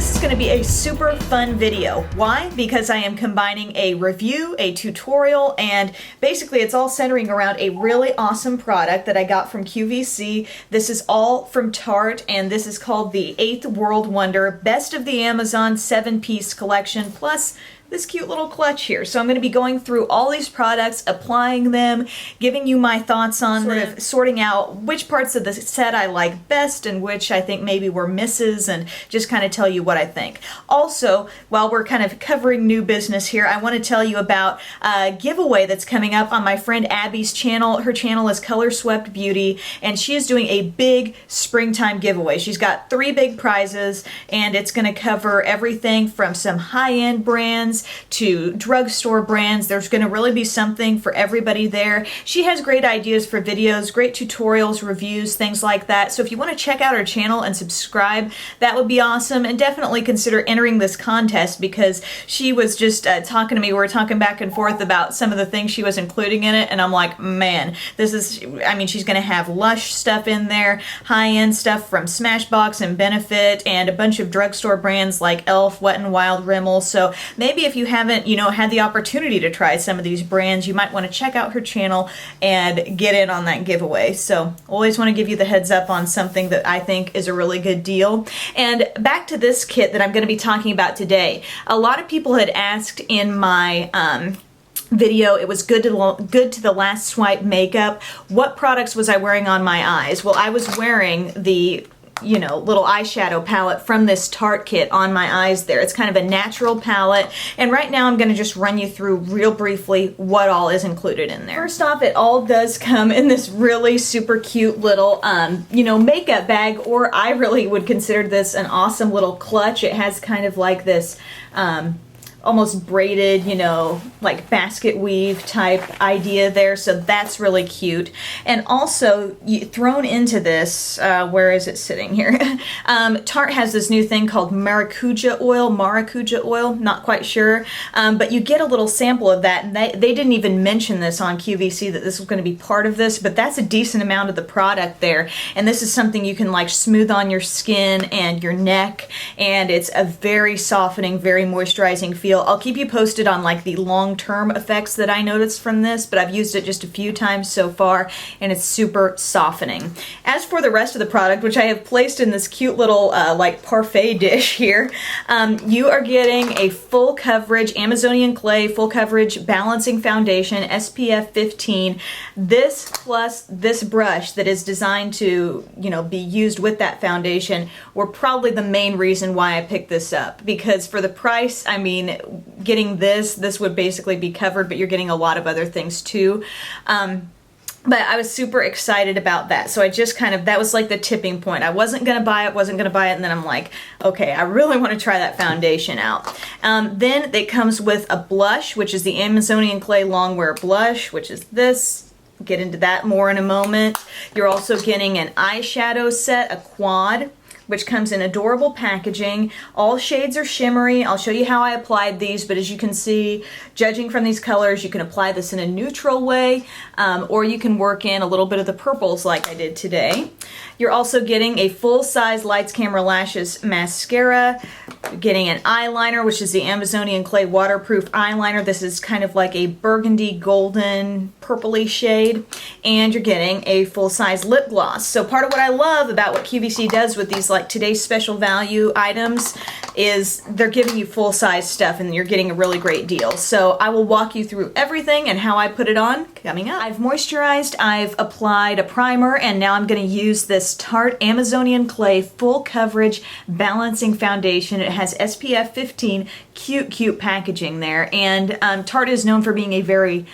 this is going to be a super fun video. Why? Because I am combining a review, a tutorial, and basically it's all centering around a really awesome product that I got from QVC. This is all from Tarte, and this is called the 8th World Wonder Best of the Amazon 7-piece collection, plus this cute little clutch here. So I'm going to be going through all these products, applying them, giving you my thoughts on them, sorting out which parts of the set I like best and which I think maybe were misses, and just kind of tell you what I think. Also, while we're kind of covering new business here, I want to tell you about a giveaway that's coming up on my friend Abby's channel. Her channel is Color Swept Beauty, and she is doing a big springtime giveaway. She's got 3 big prizes, and it's going to cover everything from some high-end brands to drugstore brands. There's going to really be something for everybody there. She has great ideas for videos, great tutorials, reviews, things like that. So if you want to check out her channel and subscribe, that would be awesome. And definitely consider entering this contest, because she was just talking to me. We were talking back and forth about some of the things she was including in it, and I'm like, man, this is, I mean, she's going to have Lush stuff in there, high-end stuff from Smashbox and Benefit, and a bunch of drugstore brands like Elf, Wet n Wild, Rimmel. So maybe if you haven't, had the opportunity to try some of these brands, you might want to check out her channel and get in on that giveaway. So always want to give you the heads up on something that I think is a really good deal. And back to this kit that I'm going to be talking about today. A lot of people had asked in my video, it was good to the last swipe makeup, what products was I wearing on my eyes? Well, I was wearing the little eyeshadow palette from this Tarte kit on my eyes there. It's kind of a natural palette, and right now I'm going to just run you through real briefly what all is included in there. First off, it all does come in this really super cute little, makeup bag, or I really would consider this an awesome little clutch. It has kind of like this, almost braided, like basket weave type idea there, so that's really cute. And also, thrown into this, where is it sitting here? Tarte has this new thing called maracuja oil, not quite sure, but you get a little sample of that, and they didn't even mention this on QVC that this was going to be part of this, but that's a decent amount of the product there, and this is something you can like smooth on your skin and your neck, and it's a very softening, very moisturizing feel. I'll keep you posted on like the long-term effects that I noticed from this, but I've used it just a few times so far, and it's super softening. As for the rest of the product, which I have placed in this cute little like parfait dish here, you are getting a full coverage Amazonian clay full coverage balancing foundation, SPF 15. This plus this brush that is designed to be used with that foundation were probably the main reason why I picked this up, because for the price, I mean, getting this would basically be covered, but you're getting a lot of other things too. But I was super excited about that. So I just that was like the tipping point. I wasn't going to buy it, and then I'm like, okay, I really want to try that foundation out. Then it comes with a blush, which is the Amazonian Clay Longwear Blush, which is this. Get into that more in a moment. You're also getting an eyeshadow set, a quad, which comes in adorable packaging. All shades are shimmery. I'll show you how I applied these, but as you can see, judging from these colors, you can apply this in a neutral way, or you can work in a little bit of the purples like I did today. You're also getting a full-size Lights Camera Lashes mascara. You're getting an eyeliner, which is the Amazonian Clay Waterproof Eyeliner. This is kind of like a burgundy, golden, purpley shade. And you're getting a full-size lip gloss. So part of what I love about what QVC does with these like today's special value items is they're giving you full-size stuff, and you're getting a really great deal. So I will walk you through everything and how I put it on coming up. I've moisturized, I've applied a primer, and now I'm going to use this Tarte Amazonian Clay Full Coverage Balancing Foundation. It has SPF 15, cute packaging there, and Tarte is known for being a very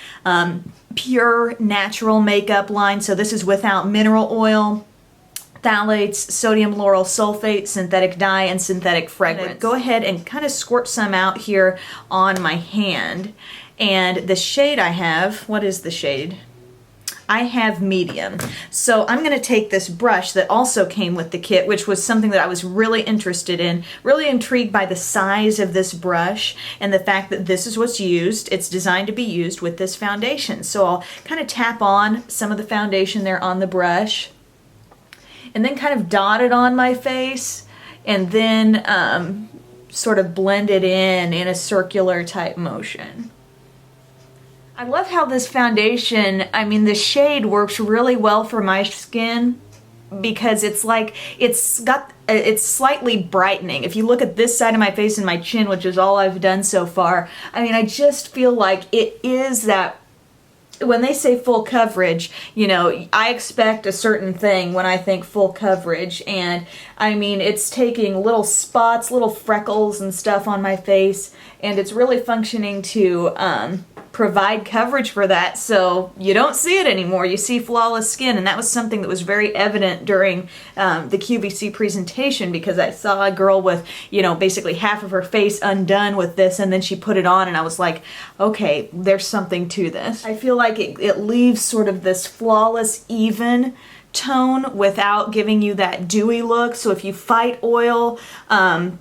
pure, natural makeup line, so this is without mineral oil, phthalates, sodium lauryl sulfate, synthetic dye, and synthetic fragrance. Go ahead and kind of squirt some out here on my hand, and the shade I have, what is the shade? I have medium. So I'm going to take this brush that also came with the kit, which was something that I was really interested in, really intrigued by the size of this brush and the fact that this is what's used. It's designed to be used with this foundation. So I'll kind of tap on some of the foundation there on the brush and then kind of dot it on my face, and then sort of blend it in a circular type motion. I love how this foundation, I mean, the shade works really well for my skin because it's like, it's slightly brightening. If you look at this side of my face and my chin, which is all I've done so far, I mean, I just feel like it is that, when they say full coverage, you know, I expect a certain thing when I think full coverage, and I mean, it's taking little spots, little freckles and stuff on my face, and it's really functioning to provide coverage for that, so you don't see it anymore. You see flawless skin, and that was something that was very evident during the QVC presentation, because I saw a girl with, you know, basically half of her face undone with this, and then she put it on, and I was like, okay, there's something to this. I feel like it leaves sort of this flawless, even tone without giving you that dewy look. So if you fight oil,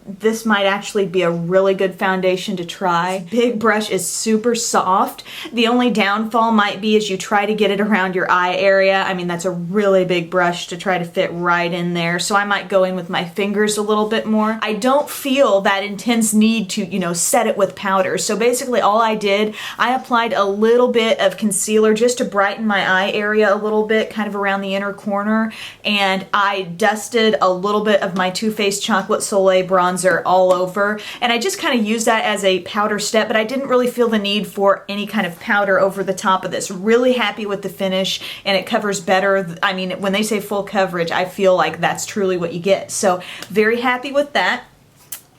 this might actually be a really good foundation to try. This big brush is super soft. The only downfall might be as you try to get it around your eye area. I mean, that's a really big brush to try to fit right in there. So I might go in with my fingers a little bit more. I don't feel that intense need to, you know, set it with powder. So basically all I did, I applied a little bit of concealer just to brighten my eye area a little bit, kind of around the inner corner, and I dusted a little bit of my Too Faced Chocolate Soleil bronzer all over, and I just kind of used that as a powder step, but I didn't really feel the need for any kind of powder over the top of this. Really happy with the finish, and it covers better. I mean, when they say full coverage, I feel like that's truly what you get. So very happy with that.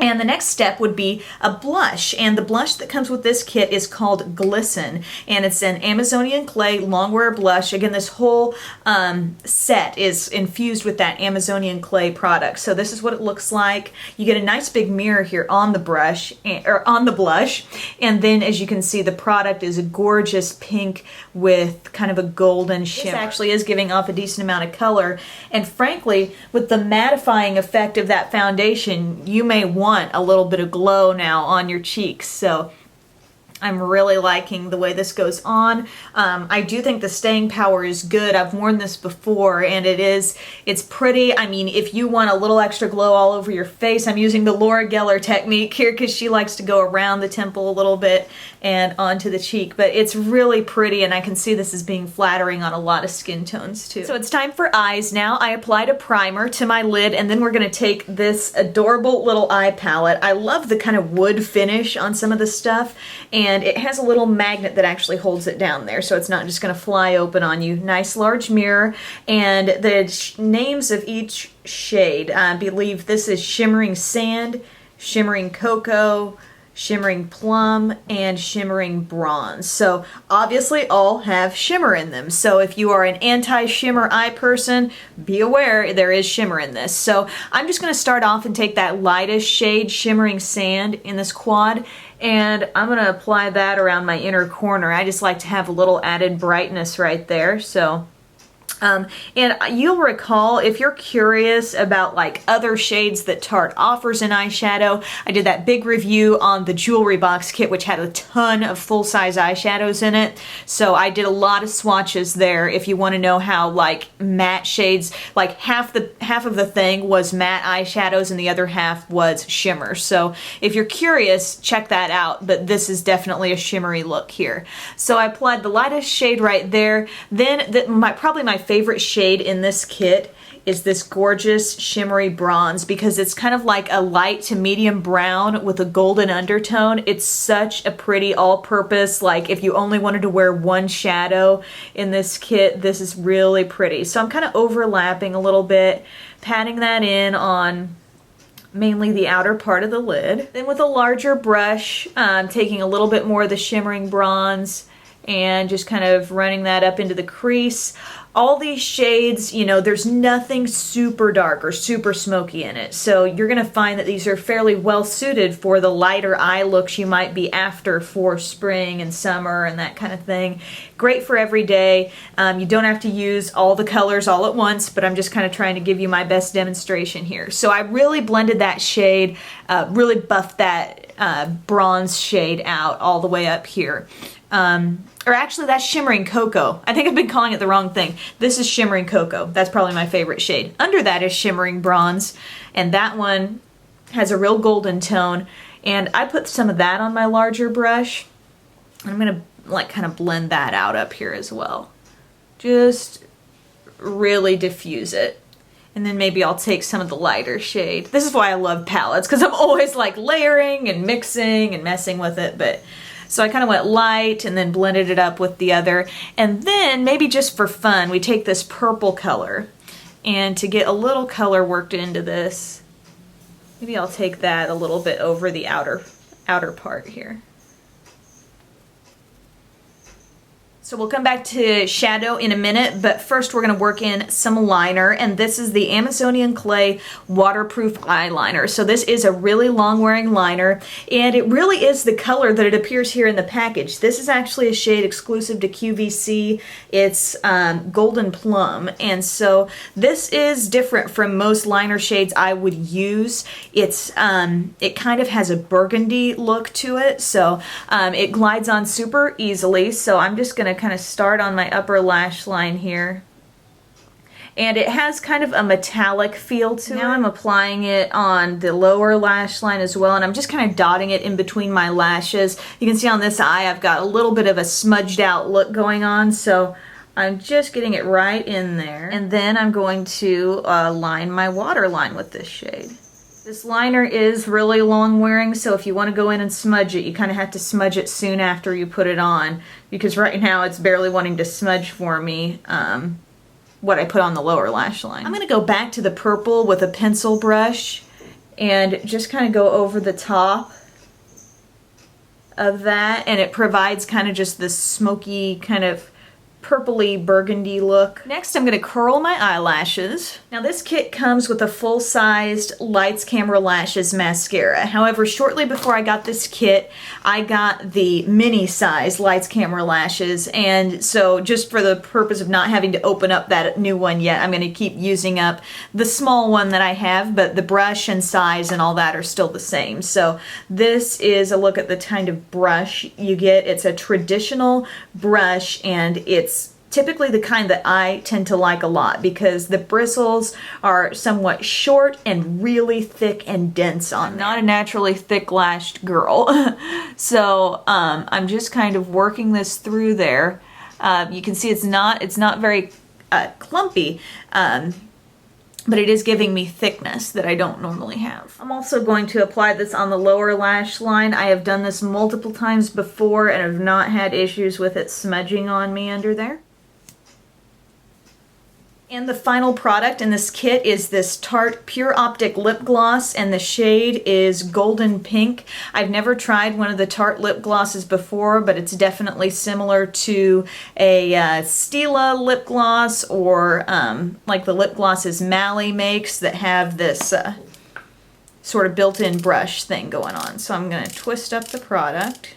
And the next step would be a blush, and the blush that comes with this kit is called Glisten, and it's an Amazonian clay longwear blush. Again, this whole set is infused with that Amazonian clay product. So this is what it looks like. You get a nice big mirror here on the brush, or on the blush, and then as you can see, the product is a gorgeous pink with kind of a golden shimmer. This actually is giving off a decent amount of color, and frankly, with the mattifying effect of that foundation, you may want a little bit of glow now on your cheeks. So I'm really liking the way this goes on. I do think the staying power is good. I've worn this before, and it's pretty. I mean, if you want a little extra glow all over your face, I'm using the Laura Geller technique here because she likes to go around the temple a little bit and onto the cheek, but it's really pretty, and I can see this as being flattering on a lot of skin tones too. So it's time for eyes now. I applied a primer to my lid, and then we're gonna take this adorable little eye palette. I love the kind of wood finish on some of the stuff, and it has a little magnet that actually holds it down there, so it's not just gonna fly open on you. Nice large mirror, and the names of each shade, I believe this is Shimmering Sand, Shimmering Cocoa, Shimmering Plum, and Shimmering Bronze. So obviously all have shimmer in them. So if you are an anti-shimmer eye person, be aware there is shimmer in this. So I'm just going to start off and take that lightest shade, Shimmering Sand, in this quad, and I'm going to apply that around my inner corner. I just like to have a little added brightness right there. So and you'll recall, if you're curious about like other shades that Tarte offers in eyeshadow, I did that big review on the Jewelry Box kit, which had a ton of full-size eyeshadows in it. So I did a lot of swatches there if you want to know how like matte shades, like half of the thing was matte eyeshadows and the other half was shimmer. So if you're curious, check that out, but this is definitely a shimmery look here. So I applied the lightest shade right there. Then probably my favorite shade in this kit is this gorgeous shimmery bronze, because it's kind of like a light to medium brown with a golden undertone. It's such a pretty all-purpose, like if you only wanted to wear one shadow in this kit, this is really pretty. So I'm kind of overlapping a little bit, patting that in on mainly the outer part of the lid. Then with a larger brush, taking a little bit more of the shimmering bronze and just kind of running that up into the crease. All these shades, you know, there's nothing super dark or super smoky in it. So you're going to find that these are fairly well suited for the lighter eye looks you might be after for spring and summer and that kind of thing. Great for every day. You don't have to use all the colors all at once, but I'm just kind of trying to give you my best demonstration here. So I really blended that shade, really buffed that bronze shade out all the way up here. Or actually, that's Shimmering Cocoa. I think I've been calling it the wrong thing. This is Shimmering Cocoa. That's probably my favorite shade. Under that is Shimmering Bronze, and that one has a real golden tone, and I put some of that on my larger brush. I'm gonna like kind of blend that out up here as well. Just really diffuse it. And then maybe I'll take some of the lighter shade. This is why I love palettes, because I'm always like layering and mixing and messing with it. But so I kind of went light and then blended it up with the other. And then maybe just for fun, we take this purple color, and to get a little color worked into this, maybe I'll take that a little bit over the outer part here. So we'll come back to shadow in a minute, but first we're going to work in some liner, and this is the Amazonian Clay Waterproof Eyeliner. So this is a really long-wearing liner, and it really is the color that it appears here in the package. This is actually a shade exclusive to QVC. It's Golden Plum, and so this is different from most liner shades I would use. It's it kind of has a burgundy look to it, so it glides on super easily. So I'm just going to kind of start on my upper lash line here, and it has kind of a metallic feel to it. Now I'm applying it on the lower lash line as well, and I'm just kind of dotting it in between my lashes. You can see on this eye I've got a little bit of a smudged out look going on, so I'm just getting it right in there. And then I'm going to line my waterline with this shade. This liner is really long wearing, so if you want to go in and smudge it, you kind of have to smudge it soon after you put it on, because right now it's barely wanting to smudge for me what I put on the lower lash line. I'm going to go back to the purple with a pencil brush and just kind of go over the top of that, and it provides kind of just this smoky kind of purpley burgundy look. Next, I'm going to curl my eyelashes. Now this kit comes with a full-sized Lights Camera Lashes mascara. However, shortly before I got this kit, I got the mini size Lights Camera Lashes, and so just for the purpose of not having to open up that new one yet, I'm going to keep using up the small one that I have, but the brush and size and all that are still the same. So this is a look at the kind of brush you get. It's a traditional brush, and it's typically the kind that I tend to like a lot because the bristles are somewhat short and really thick and dense on there. I'm not a naturally thick-lashed girl, so I'm just kind of working this through there. You can see it's not very clumpy, but it is giving me thickness that I don't normally have. I'm also going to apply this on the lower lash line. I have done this multiple times before and have not had issues with it smudging on me under there. And the final product in this kit is this Tarte Pure Optic Lip Gloss, and the shade is Golden Pink. I've never tried one of the Tarte lip glosses before, but it's definitely similar to a Stila lip gloss, or like the lip glosses Mally makes that have this sort of built-in brush thing going on. So I'm going to twist up the product.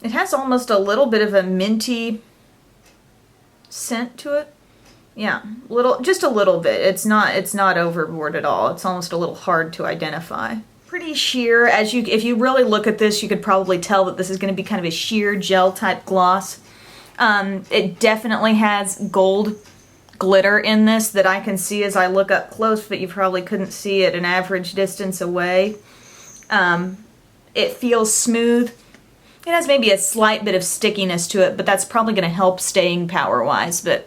It has almost a little bit of a minty scent to it. Yeah, just a little bit. It's not overboard at all. It's almost a little hard to identify. Pretty sheer. If you really look at this, you could probably tell that this is going to be kind of a sheer gel type gloss. It definitely has gold glitter in this that I can see as I look up close, but you probably couldn't see at an average distance away. It feels smooth. It has maybe a slight bit of stickiness to it, but that's probably going to help staying power-wise, but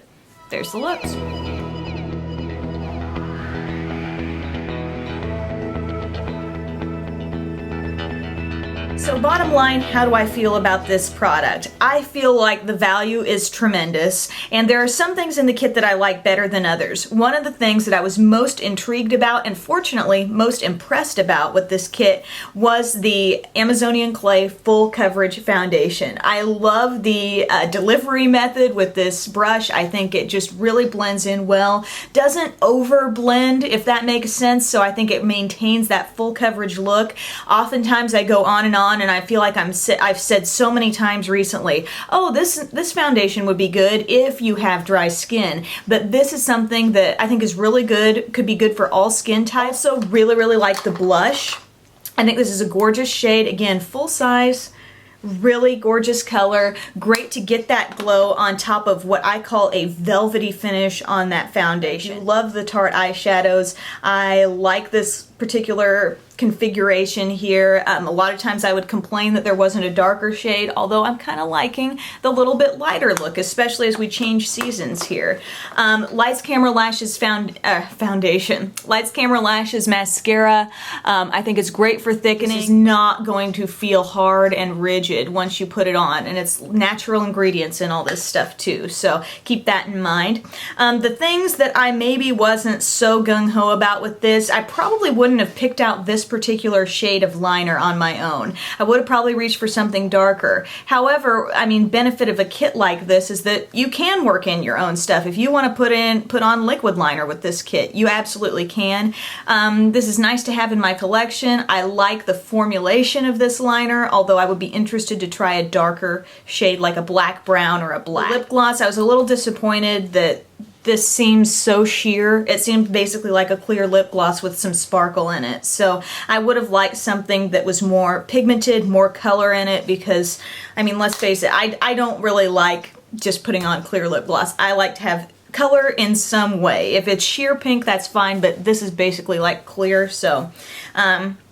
there's the lips. So bottom line, how do I feel about this product? I feel like the value is tremendous, and there are some things in the kit that I like better than others. One of the things that I was most intrigued about, and fortunately most impressed about with this kit, was the Amazonian Clay Full Coverage Foundation. I love the delivery method with this brush. I think it just really blends in well. Doesn't over blend, if that makes sense, so I think it maintains that full coverage look. Oftentimes I go on and I feel like I've said so many times recently, oh, this foundation would be good if you have dry skin, but this is something that I think is really good, could be good for all skin types. Also really like the blush. I think this is a gorgeous shade. Again, full size, Really gorgeous color, great to get that glow on top of what I call a velvety finish on that foundation. I love the Tarte eyeshadows. I like this particular configuration here. A lot of times I would complain that there wasn't a darker shade, although I'm kind of liking the little bit lighter look, especially as we change seasons here. Lights, Camera, Lashes foundation. Lights, Camera, Lashes mascara. I think it's great for thickening. It's not going to feel hard and rigid once you put it on, and it's natural ingredients in all this stuff too, so keep that in mind. The things that I maybe wasn't so gung-ho about with this, I probably wouldn't have picked out this particular shade of liner on my own. I would have probably reached for something darker. However, I mean, benefit of a kit like this is that you can work in your own stuff. If you want to put on liquid liner with this kit, you absolutely can. This is nice to have in my collection. I like the formulation of this liner, although I would be interested to try a darker shade like a black brown or a black. The lip gloss, I was a little disappointed that this seems so sheer. It seemed basically like a clear lip gloss with some sparkle in it. So I would have liked something that was more pigmented, more color in it, because, I mean, let's face it, I don't really like just putting on clear lip gloss. I like to have color in some way. If it's sheer pink, that's fine, but this is basically like clear, so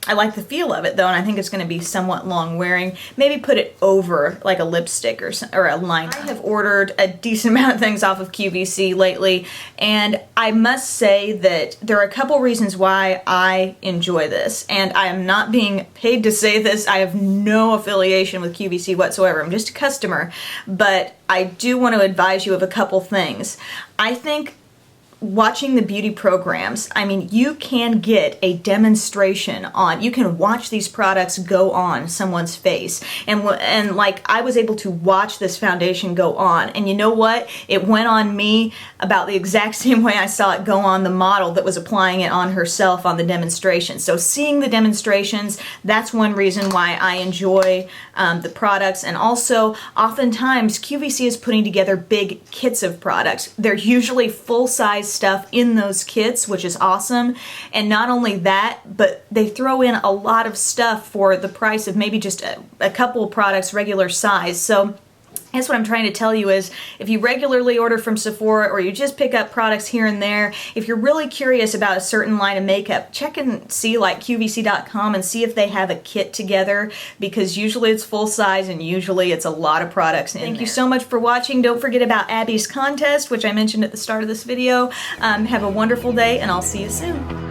I like the feel of it though, and I think it's going to be somewhat long wearing. Maybe put it over like a lipstick or a liner. I have ordered a decent amount of things off of QVC lately, and I must say that there are a couple reasons why I enjoy this, and I am not being paid to say this. I have no affiliation with QVC whatsoever. I'm just a customer, but I do want to advise you of a couple things. I think watching the beauty programs, I mean, you can get a demonstration on, you can watch these products go on someone's face, and like I was able to watch this foundation go on, and you know what? It went on me about the exact same way I saw it go on the model that was applying it on herself on the demonstration. So seeing the demonstrations, that's one reason why I enjoy the products, and also oftentimes QVC is putting together big kits of products. They're usually full-size stuff in those kits, which is awesome. And not only that, but they throw in a lot of stuff for the price of maybe just a couple of products regular size. So that's what I'm trying to tell you is, if you regularly order from Sephora or you just pick up products here and there, if you're really curious about a certain line of makeup, check and see like QVC.com and see if they have a kit together, because usually it's full size and usually it's a lot of products in there. Thank you so much for watching. Don't forget about Abby's contest, which I mentioned at the start of this video. Have a wonderful day, and I'll see you soon.